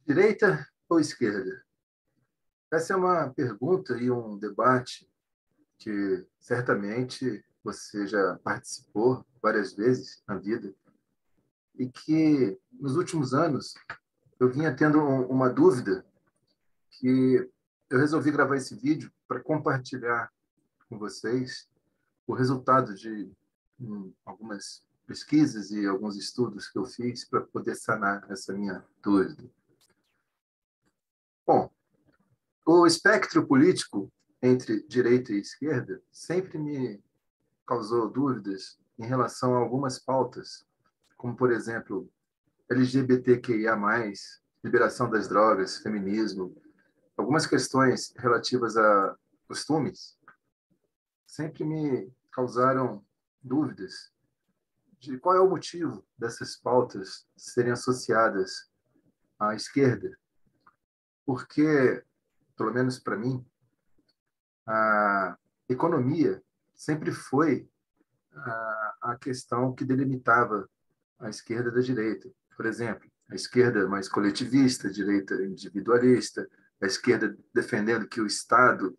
Direita ou esquerda? Essa é uma pergunta e um debate que certamente você já participou várias vezes na vida e que nos últimos anos eu vinha tendo uma dúvida que eu resolvi gravar esse vídeo para compartilhar com vocês o resultado de algumas pesquisas e alguns estudos que eu fiz para poder sanar essa minha dúvida. Bom, o espectro político entre direita e esquerda sempre me causou dúvidas em relação a algumas pautas, como, por exemplo, LGBTQIA+, liberação das drogas, feminismo, algumas questões relativas a costumes, sempre me causaram dúvidas de qual é o motivo dessas pautas serem associadas à esquerda, porque, pelo menos para mim, a economia sempre foi a questão que delimitava a esquerda da direita. Por exemplo, a esquerda mais coletivista, a direita individualista, a esquerda defendendo que o Estado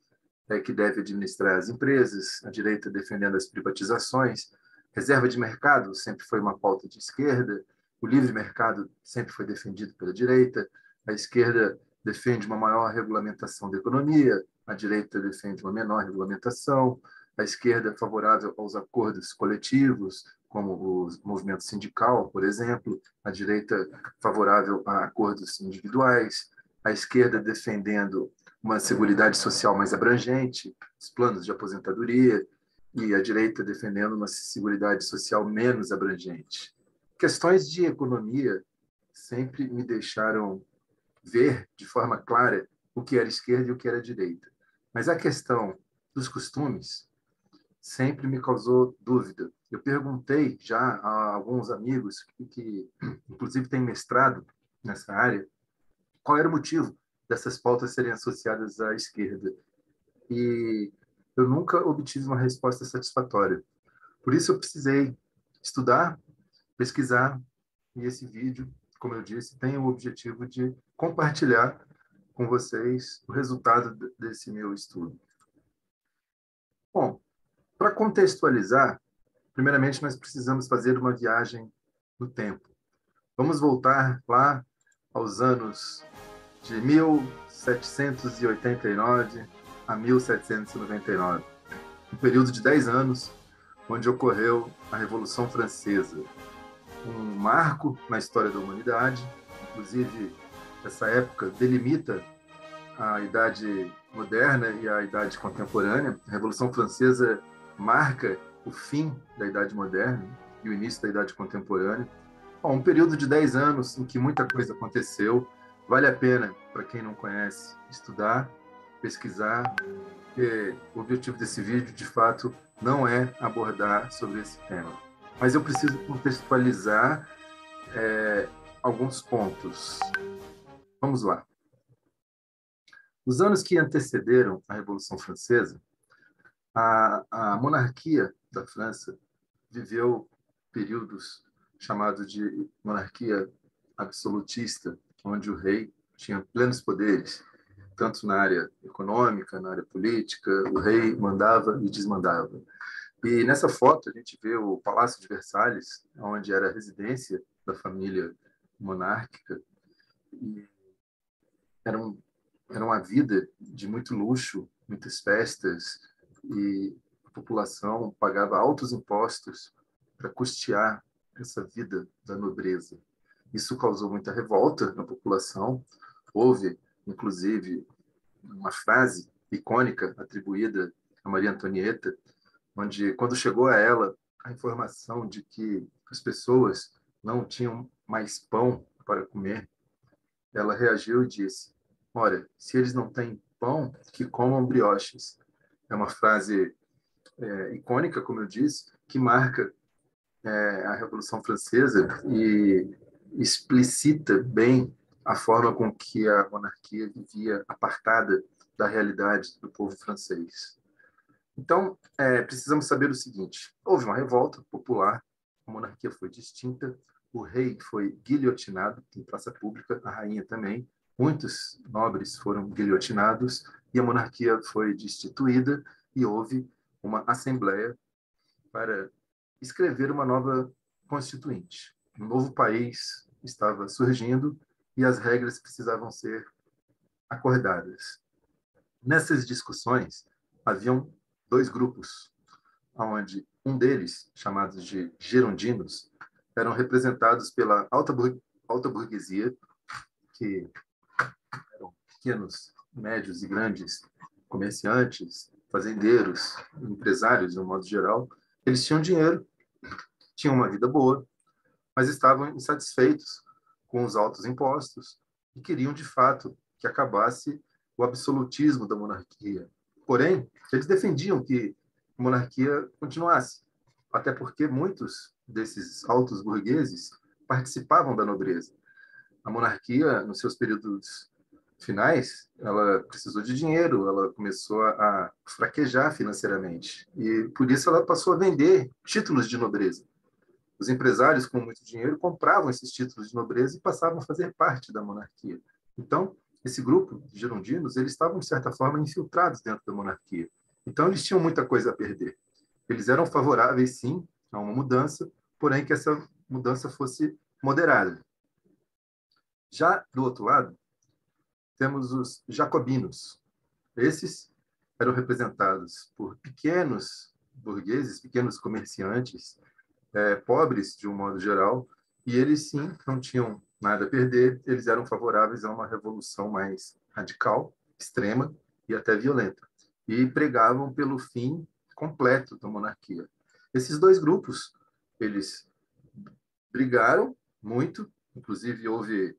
é que deve administrar as empresas, a direita defendendo as privatizações, reserva de mercado sempre foi uma pauta de esquerda, o livre mercado sempre foi defendido pela direita, a esquerda defende uma maior regulamentação da economia, a direita defende uma menor regulamentação, a esquerda é favorável aos acordos coletivos, como o movimento sindical, por exemplo, a direita favorável a acordos individuais, a esquerda defendendo uma seguridade social mais abrangente, os planos de aposentadoria, e a direita defendendo uma seguridade social menos abrangente. Questões de economia sempre me deixaram ver de forma clara o que era esquerda e o que era direita. Mas a questão dos costumes sempre me causou dúvida. Eu perguntei já a alguns amigos que inclusive, têm mestrado nessa área, qual era o motivo dessas pautas serem associadas à esquerda. E eu nunca obtive uma resposta satisfatória. Por isso, eu precisei estudar, pesquisar, e esse vídeo, como eu disse, tem o objetivo de compartilhar com vocês o resultado desse meu estudo. Bom, para contextualizar, primeiramente nós precisamos fazer uma viagem no tempo. Vamos voltar lá aos anos de 1789 a 1799, um período de 10 anos, onde ocorreu a Revolução Francesa, um marco na história da humanidade. Inclusive, essa época delimita a Idade Moderna e a Idade Contemporânea. A Revolução Francesa marca o fim da Idade Moderna e o início da Idade Contemporânea. Bom, um período de 10 anos em que muita coisa aconteceu. Vale a pena, para quem não conhece, estudar, pesquisar. O objetivo desse vídeo, de fato, não é abordar sobre esse tema. Mas eu preciso contextualizar alguns pontos. Vamos lá. Nos anos que antecederam a Revolução Francesa, a monarquia da França viveu períodos chamados de monarquia absolutista, onde o rei tinha plenos poderes, tanto na área econômica, na área política, o rei mandava e desmandava. E nessa foto a gente vê o Palácio de Versalhes, onde era a residência da família monárquica, e era uma vida de muito luxo, muitas festas, e a população pagava altos impostos para custear essa vida da nobreza. Isso causou muita revolta na população. Houve, inclusive, uma frase icônica atribuída a Maria Antonieta, onde, quando chegou a ela a informação de que as pessoas não tinham mais pão para comer, ela reagiu e disse: "Ora, se eles não têm pão, que comam brioches." É uma frase icônica, como eu disse, que marca a Revolução Francesa e explicita bem a forma com que a monarquia vivia apartada da realidade do povo francês. Então, precisamos saber o seguinte: houve uma revolta popular, a monarquia foi extinta, o rei foi guilhotinado em praça pública, a rainha também. Muitos nobres foram guilhotinados e a monarquia foi destituída e houve uma assembleia para escrever uma nova constituinte. Um novo país estava surgindo e as regras precisavam ser acordadas. Nessas discussões, haviam dois grupos, onde um deles, chamados de girondinos, eram representados pela alta burguesia, que eram pequenos, médios e grandes comerciantes, fazendeiros, empresários, de um modo geral. Eles tinham dinheiro, tinham uma vida boa, mas estavam insatisfeitos com os altos impostos e queriam, de fato, que acabasse o absolutismo da monarquia. Porém, eles defendiam que a monarquia continuasse, até porque muitos desses altos burgueses participavam da nobreza. A monarquia, nos seus períodos finais, ela precisou de dinheiro, ela começou a fraquejar financeiramente e por isso ela passou a vender títulos de nobreza. Os empresários com muito dinheiro compravam esses títulos de nobreza e passavam a fazer parte da monarquia. Então, esse grupo de girondinos, eles estavam, de certa forma, infiltrados dentro da monarquia. Então, eles tinham muita coisa a perder. Eles eram favoráveis, sim, a uma mudança, porém que essa mudança fosse moderada. Já do outro lado, temos os jacobinos. Esses eram representados por pequenos burgueses, pequenos comerciantes, pobres de um modo geral, e eles sim não tinham nada a perder, eles eram favoráveis a uma revolução mais radical, extrema e até violenta, e pregavam pelo fim completo da monarquia. Esses dois grupos, eles brigaram muito, inclusive houve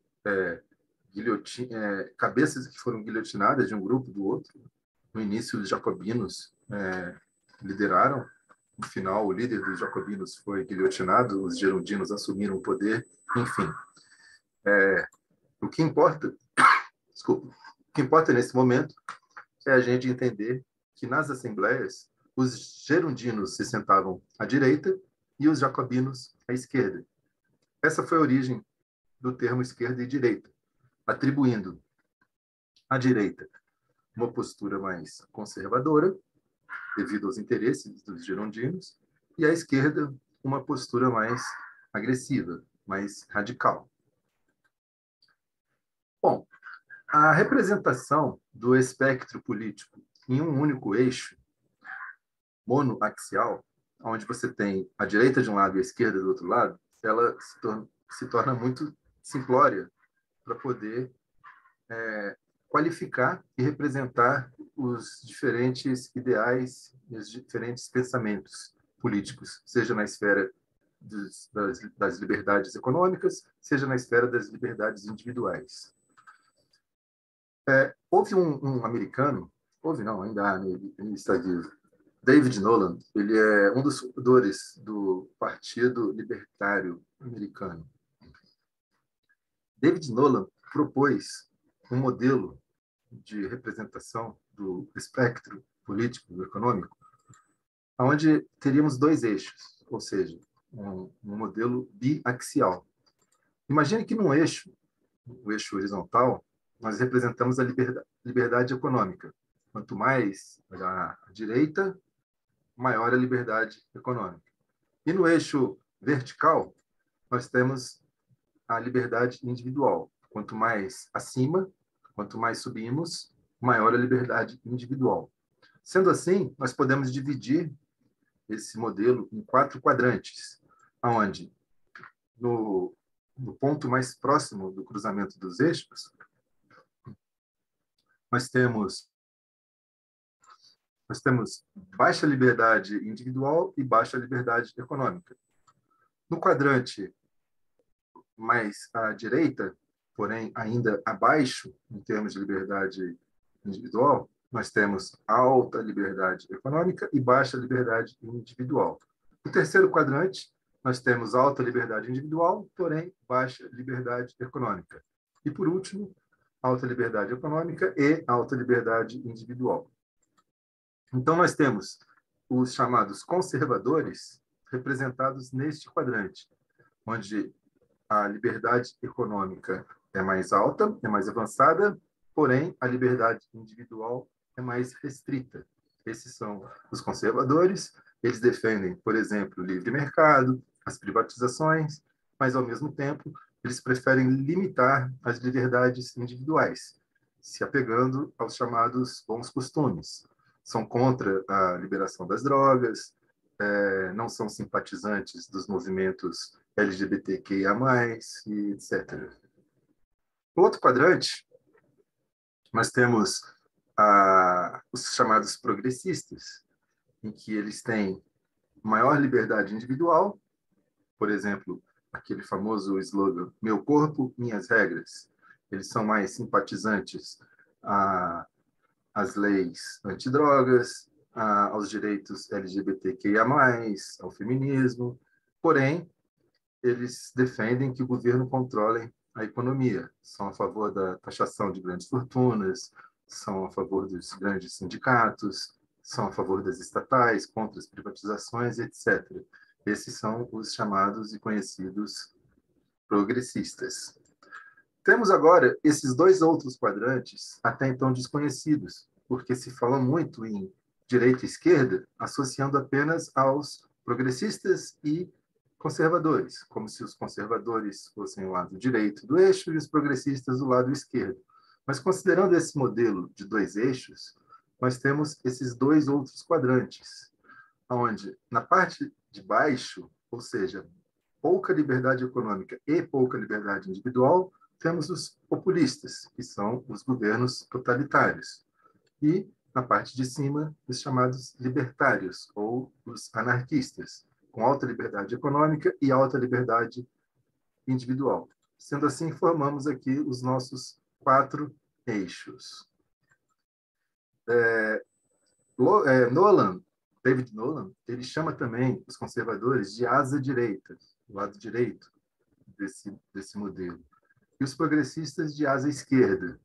cabeças que foram guilhotinadas de um grupo do outro. No início, os jacobinos lideraram. No final, o líder dos jacobinos foi guilhotinado, os girondinos assumiram o poder. Enfim, o que importa, desculpa, o que importa nesse momento é a gente entender que nas assembleias os girondinos se sentavam à direita e os jacobinos à esquerda. Essa foi a origem do termo esquerda e direita, atribuindo à direita uma postura mais conservadora, devido aos interesses dos girondinos, e à esquerda uma postura mais agressiva, mais radical. Bom, a representação do espectro político em um único eixo, monoaxial, onde você tem a direita de um lado e a esquerda do outro lado, ela se torna muito simplória para poder qualificar e representar os diferentes ideais e os diferentes pensamentos políticos, seja na esfera das liberdades econômicas, seja na esfera das liberdades individuais. Houve um americano, houve não, ainda há, ele está vivo, David Nolan, ele é um dos fundadores do Partido Libertário Americano. David Nolan propôs um modelo de representação do espectro político e econômico, onde teríamos dois eixos, ou seja, um modelo biaxial. Imagine que num eixo, o eixo horizontal, nós representamos a liberdade econômica. Quanto mais à direita, maior a liberdade econômica. E no eixo vertical, nós temos a liberdade individual. Quanto mais acima, quanto mais subimos, maior a liberdade individual. Sendo assim, nós podemos dividir esse modelo em 4 quadrantes, onde no ponto mais próximo do cruzamento dos eixos, nós temos baixa liberdade individual e baixa liberdade econômica. No quadrante mais à direita, porém ainda abaixo em termos de liberdade individual, nós temos alta liberdade econômica e baixa liberdade individual. No terceiro quadrante, nós temos alta liberdade individual, porém baixa liberdade econômica. E, por último, alta liberdade econômica e alta liberdade individual. Então, nós temos os chamados conservadores representados neste quadrante, onde a liberdade econômica é mais alta, é mais avançada, porém, a liberdade individual é mais restrita. Esses são os conservadores. Eles defendem, por exemplo, o livre mercado, as privatizações, mas, ao mesmo tempo, eles preferem limitar as liberdades individuais, se apegando aos chamados bons costumes. São contra a liberação das drogas, não são simpatizantes dos movimentos LGBTQIA+, e etc. No outro quadrante, nós temos os chamados progressistas, em que eles têm maior liberdade individual, por exemplo, aquele famoso slogan, meu corpo, minhas regras. Eles são mais simpatizantes às leis antidrogas, aos direitos LGBTQIA+, ao feminismo, porém, eles defendem que o governo controle a economia, são a favor da taxação de grandes fortunas, são a favor dos grandes sindicatos, são a favor das estatais, contra as privatizações, etc. Esses são os chamados e conhecidos progressistas. Temos agora esses dois outros quadrantes, até então desconhecidos, porque se fala muito em direita e esquerda, associando apenas aos progressistas e conservadores, como se os conservadores fossem o lado direito do eixo e os progressistas do lado esquerdo. Mas considerando esse modelo de dois eixos, nós temos esses dois outros quadrantes, onde na parte de baixo, ou seja, pouca liberdade econômica e pouca liberdade individual, temos os populistas, que são os governos totalitários. E, na parte de cima, os chamados libertários, ou os anarquistas, com alta liberdade econômica e alta liberdade individual. Sendo assim, formamos aqui os nossos 4 eixos. David Nolan, ele chama também os conservadores de asa direita, o lado direito desse modelo, e os progressistas de asa esquerda.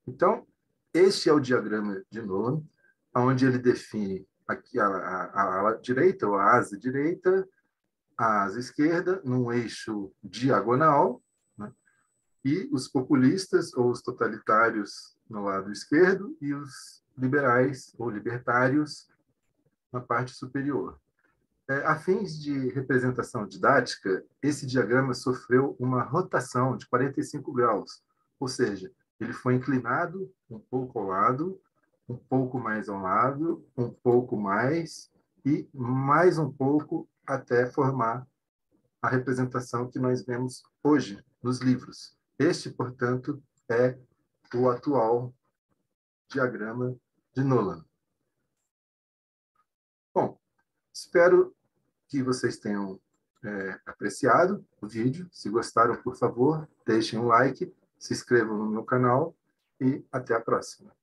Então, este é o diagrama de Nolan, onde ele define aqui a ala direita, ou a asa direita, a asa esquerda, num eixo diagonal, né? E os populistas, ou os totalitários, no lado esquerdo, e os liberais, ou libertários, na parte superior. A fins de representação didática, esse diagrama sofreu uma rotação de 45 graus, ou seja, ele foi inclinado um pouco ao lado, um pouco mais ao lado, um pouco mais e mais um pouco até formar a representação que nós vemos hoje nos livros. Este, portanto, é o atual diagrama de Nolan. Bom, espero que vocês tenham apreciado o vídeo. Se gostaram, por favor, deixem um like, se inscrevam no meu canal e até a próxima.